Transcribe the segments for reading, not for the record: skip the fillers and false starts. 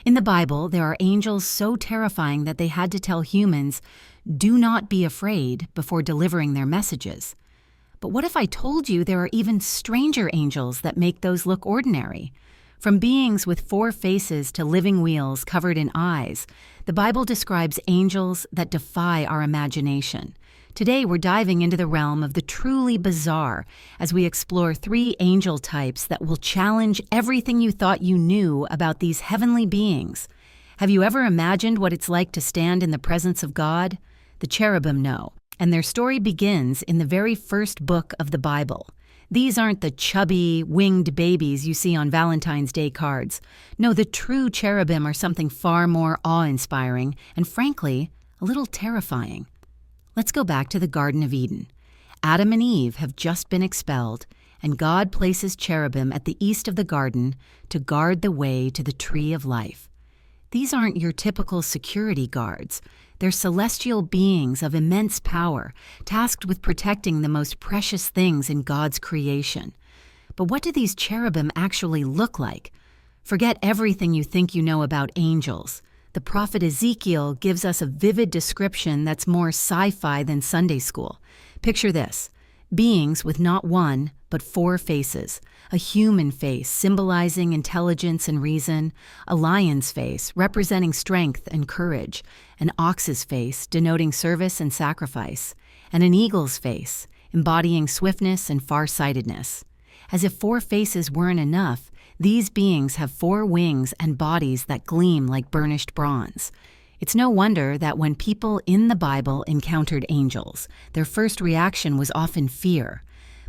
In the Bible, there are angels so terrifying that they had to tell humans, "Do not be afraid," before delivering their messages. But what if I told you there are even stranger angels that make those look ordinary? From beings with 4 faces to living wheels covered in eyes, the Bible describes angels that defy our imagination. Today we're diving into the realm of the truly bizarre as we explore 3 angel types that will challenge everything you thought you knew about these heavenly beings. Have you ever imagined what it's like to stand in the presence of God? The cherubim know, and their story begins in the very first book of the Bible. These aren't the chubby, winged babies you see on Valentine's Day cards. No, the true cherubim are something far more awe-inspiring and, frankly, a little terrifying. Let's go back to the Garden of Eden. Adam and Eve have just been expelled, and God places cherubim at the east of the garden to guard the way to the tree of life. These aren't your typical security guards. They're celestial beings of immense power, tasked with protecting the most precious things in God's creation. But what do these cherubim actually look like? Forget everything you think you know about angels. The prophet Ezekiel gives us a vivid description that's more sci-fi than Sunday school. Picture this: beings with not 1, but 4 faces. A human face symbolizing intelligence and reason, a lion's face representing strength and courage, an ox's face denoting service and sacrifice, and an eagle's face embodying swiftness and farsightedness. As if 4 faces weren't enough, these beings have 4 wings and bodies that gleam like burnished bronze. It's no wonder that when people in the Bible encountered angels, their first reaction was often fear.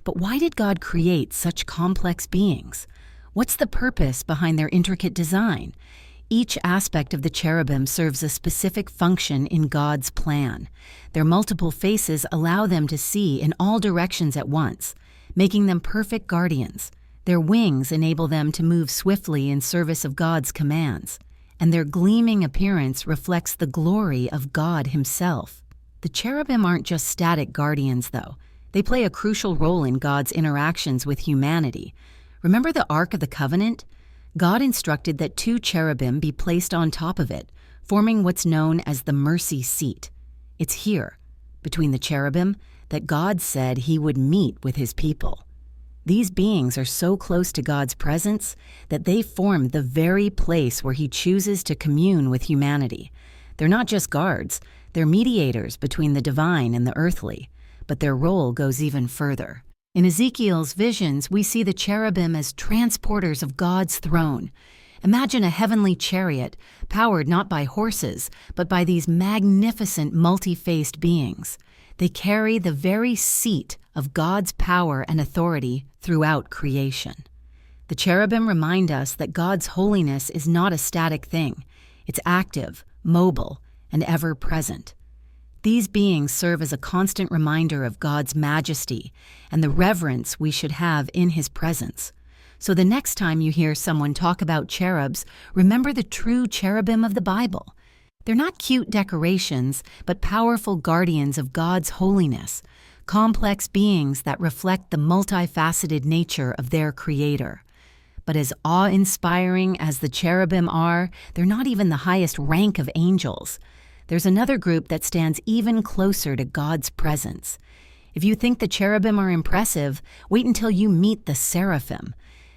But why did God create such complex beings? What's the purpose behind their intricate design? Each aspect of the cherubim serves a specific function in God's plan. Their multiple faces allow them to see in all directions at once, making them perfect guardians. Their wings enable them to move swiftly in service of God's commands, and their gleaming appearance reflects the glory of God Himself. The cherubim aren't just static guardians, though. They play a crucial role in God's interactions with humanity. Remember the Ark of the Covenant? God instructed that 2 cherubim be placed on top of it, forming what's known as the mercy seat. It's here, between the cherubim, that God said He would meet with His people. These beings are so close to God's presence that they form the very place where He chooses to commune with humanity. They're not just guards, they're mediators between the divine and the earthly, but their role goes even further. In Ezekiel's visions, we see the cherubim as transporters of God's throne. Imagine a heavenly chariot, powered not by horses, but by these magnificent multi-faced beings. They carry the very seat of God's power and authority throughout creation. The cherubim remind us that God's holiness is not a static thing. It's active, mobile, and ever-present. These beings serve as a constant reminder of God's majesty and the reverence we should have in His presence. So the next time you hear someone talk about cherubs, remember the true cherubim of the Bible. They're not cute decorations, but powerful guardians of God's holiness, complex beings that reflect the multifaceted nature of their Creator. But as awe-inspiring as the cherubim are, they're not even the highest rank of angels. There's another group that stands even closer to God's presence. If you think the cherubim are impressive, wait until you meet the seraphim.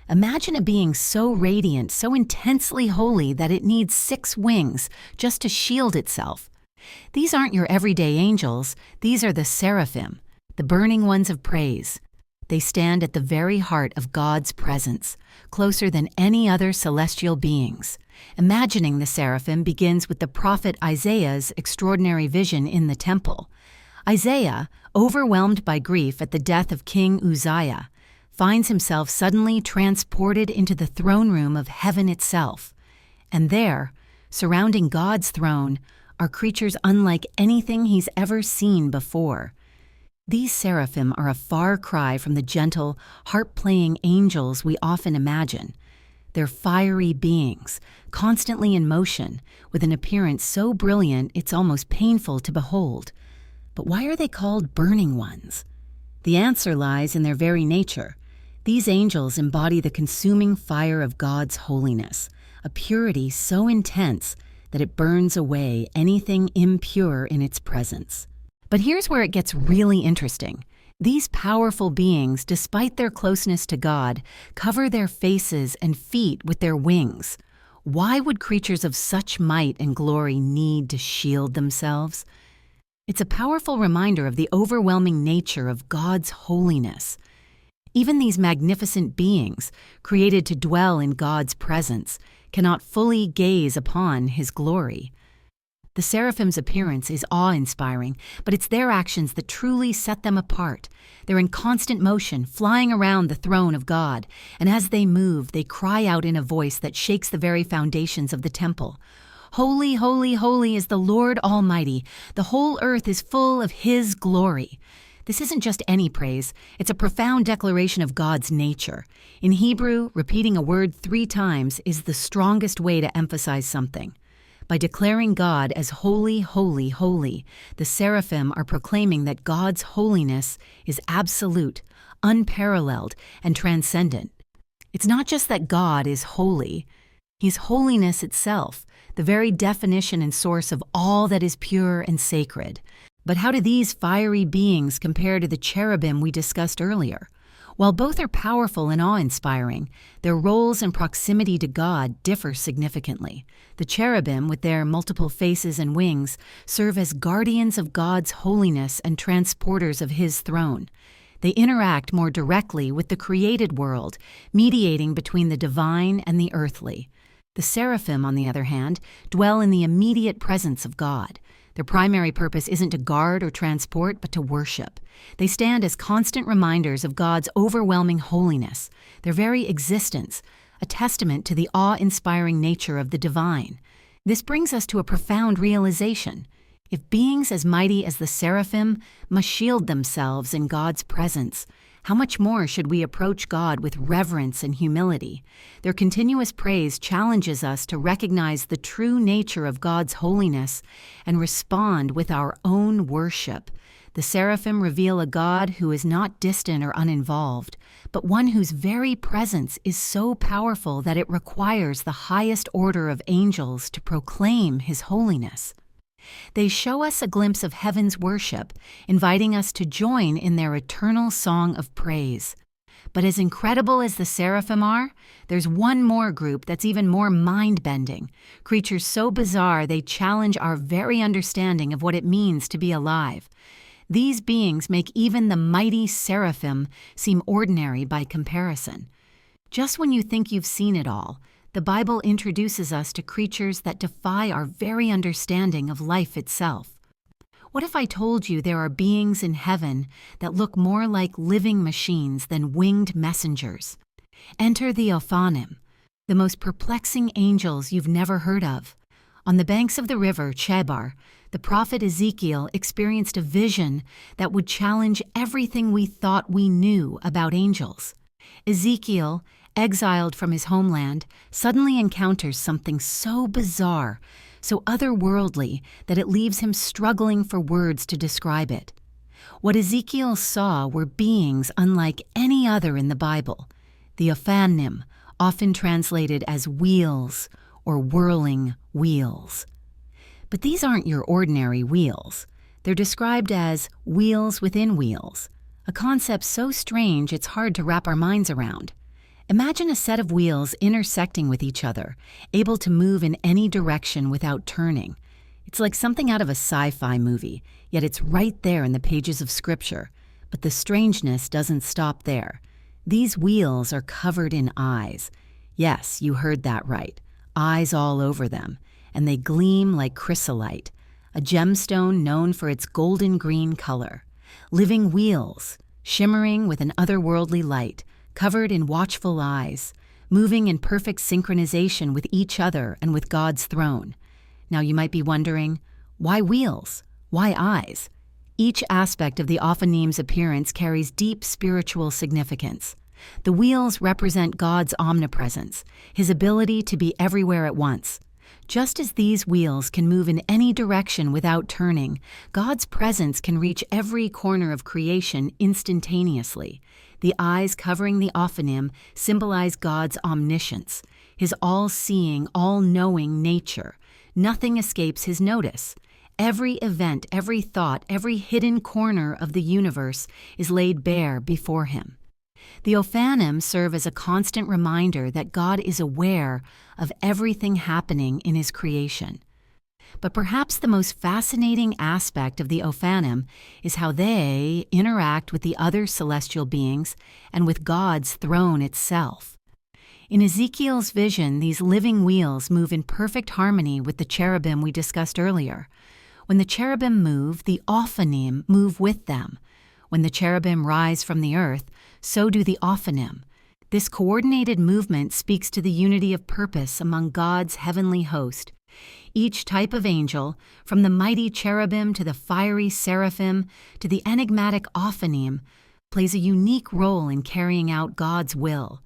Imagine a being so radiant, so intensely holy that it needs 6 wings just to shield itself. These aren't your everyday angels, these are the seraphim, the burning ones of praise. They stand at the very heart of God's presence, closer than any other celestial beings. Imagining the seraphim begins with the prophet Isaiah's extraordinary vision in the temple. Isaiah, overwhelmed by grief at the death of King Uzziah, finds himself suddenly transported into the throne room of heaven itself. And there, surrounding God's throne, are creatures unlike anything he's ever seen before. These seraphim are a far cry from the gentle, harp-playing angels we often imagine. They're fiery beings, constantly in motion, with an appearance so brilliant it's almost painful to behold. But why are they called burning ones? The answer lies in their very nature. These angels embody the consuming fire of God's holiness, a purity so intense that it burns away anything impure in its presence. But here's where it gets really interesting. These powerful beings, despite their closeness to God, cover their faces and feet with their wings. Why would creatures of such might and glory need to shield themselves? It's a powerful reminder of the overwhelming nature of God's holiness. Even these magnificent beings, created to dwell in God's presence, cannot fully gaze upon His glory. The seraphim's appearance is awe-inspiring, but it's their actions that truly set them apart. They're in constant motion, flying around the throne of God, and as they move, they cry out in a voice that shakes the very foundations of the temple. Holy, holy, holy is the Lord Almighty. The whole earth is full of His glory. This isn't just any praise, it's a profound declaration of God's nature. In Hebrew, repeating a word 3 times is the strongest way to emphasize something. By declaring God as holy, holy, holy, the seraphim are proclaiming that God's holiness is absolute, unparalleled, and transcendent. It's not just that God is holy. He's holiness itself, the very definition and source of all that is pure and sacred. But how do these fiery beings compare to the cherubim we discussed earlier? While both are powerful and awe-inspiring, their roles and proximity to God differ significantly. The cherubim, with their multiple faces and wings, serve as guardians of God's holiness and transporters of His throne. They interact more directly with the created world, mediating between the divine and the earthly. The seraphim, on the other hand, dwell in the immediate presence of God. Their primary purpose isn't to guard or transport, but to worship. They stand as constant reminders of God's overwhelming holiness, their very existence, a testament to the awe-inspiring nature of the divine. This brings us to a profound realization. If beings as mighty as the seraphim must shield themselves in God's presence, how much more should we approach God with reverence and humility? Their continuous praise challenges us to recognize the true nature of God's holiness and respond with our own worship. The seraphim reveal a God who is not distant or uninvolved, but one whose very presence is so powerful that it requires the highest order of angels to proclaim His holiness. They show us a glimpse of heaven's worship, inviting us to join in their eternal song of praise. But as incredible as the seraphim are, there's one more group that's even more mind-bending, creatures so bizarre they challenge our very understanding of what it means to be alive. These beings make even the mighty seraphim seem ordinary by comparison. Just when you think you've seen it all, the Bible introduces us to creatures that defy our very understanding of life itself. What if I told you there are beings in heaven that look more like living machines than winged messengers? Enter the Ophanim, the most perplexing angels you've never heard of. On the banks of the river Chebar, the prophet Ezekiel experienced a vision that would challenge everything we thought we knew about angels. Ezekiel, exiled from his homeland, suddenly encounters something so bizarre, so otherworldly, that it leaves him struggling for words to describe it. What Ezekiel saw were beings unlike any other in the Bible, the Ophanim, often translated as wheels or whirling wheels. But these aren't your ordinary wheels. They're described as wheels within wheels, a concept so strange it's hard to wrap our minds around. Imagine a set of wheels intersecting with each other, able to move in any direction without turning. It's like something out of a sci-fi movie, yet it's right there in the pages of Scripture. But the strangeness doesn't stop there. These wheels are covered in eyes. Yes, you heard that right. Eyes all over them, and they gleam like chrysolite, a gemstone known for its golden green color. Living wheels, shimmering with an otherworldly light, covered in watchful eyes, moving in perfect synchronization with each other and with God's throne. Now you might be wondering, why wheels? Why eyes? Each aspect of the Ophanim's appearance carries deep spiritual significance. The wheels represent God's omnipresence, His ability to be everywhere at once. Just as these wheels can move in any direction without turning, God's presence can reach every corner of creation instantaneously. The eyes covering the Ophanim symbolize God's omniscience, his all-seeing, all-knowing nature. Nothing escapes his notice. Every event, every thought, every hidden corner of the universe is laid bare before him. The Ophanim serve as a constant reminder that God is aware of everything happening in his creation. But perhaps the most fascinating aspect of the Ophanim is how they interact with the other celestial beings and with God's throne itself. In Ezekiel's vision, these living wheels move in perfect harmony with the cherubim we discussed earlier. When the cherubim move, the Ophanim move with them. When the cherubim rise from the earth, so do the Ophanim. This coordinated movement speaks to the unity of purpose among God's heavenly host. Each type of angel, from the mighty cherubim to the fiery seraphim to the enigmatic Ophanim, plays a unique role in carrying out God's will.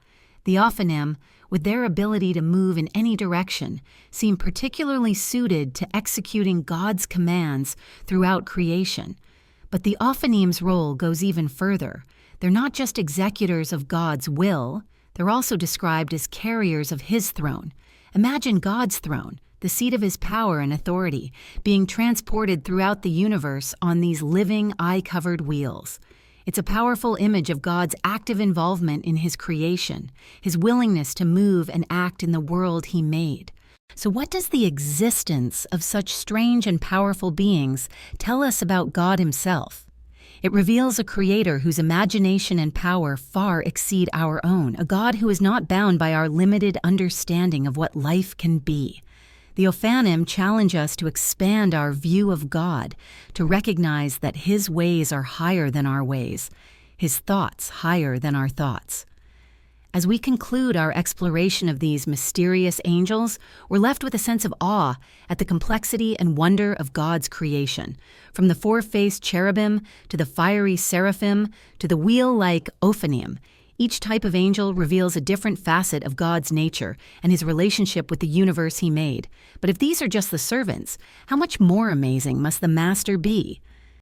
The Ophanim, with their ability to move in any direction, seem particularly suited to executing God's commands throughout creation. But the Ophanim's role goes even further. They're not just executors of God's will, they're also described as carriers of his throne. Imagine God's throne, the seat of his power and authority, being transported throughout the universe on these living, eye-covered wheels. It's a powerful image of God's active involvement in his creation, his willingness to move and act in the world he made. So what does the existence of such strange and powerful beings tell us about God himself? It reveals a creator whose imagination and power far exceed our own, a God who is not bound by our limited understanding of what life can be. The Ophanim challenge us to expand our view of God, to recognize that his ways are higher than our ways, his thoughts higher than our thoughts. As we conclude our exploration of these mysterious angels, we're left with a sense of awe at the complexity and wonder of God's creation. From the four-faced cherubim to the fiery seraphim to the wheel-like Ophanim, each type of angel reveals a different facet of God's nature and his relationship with the universe he made. But if these are just the servants, how much more amazing must the Master be?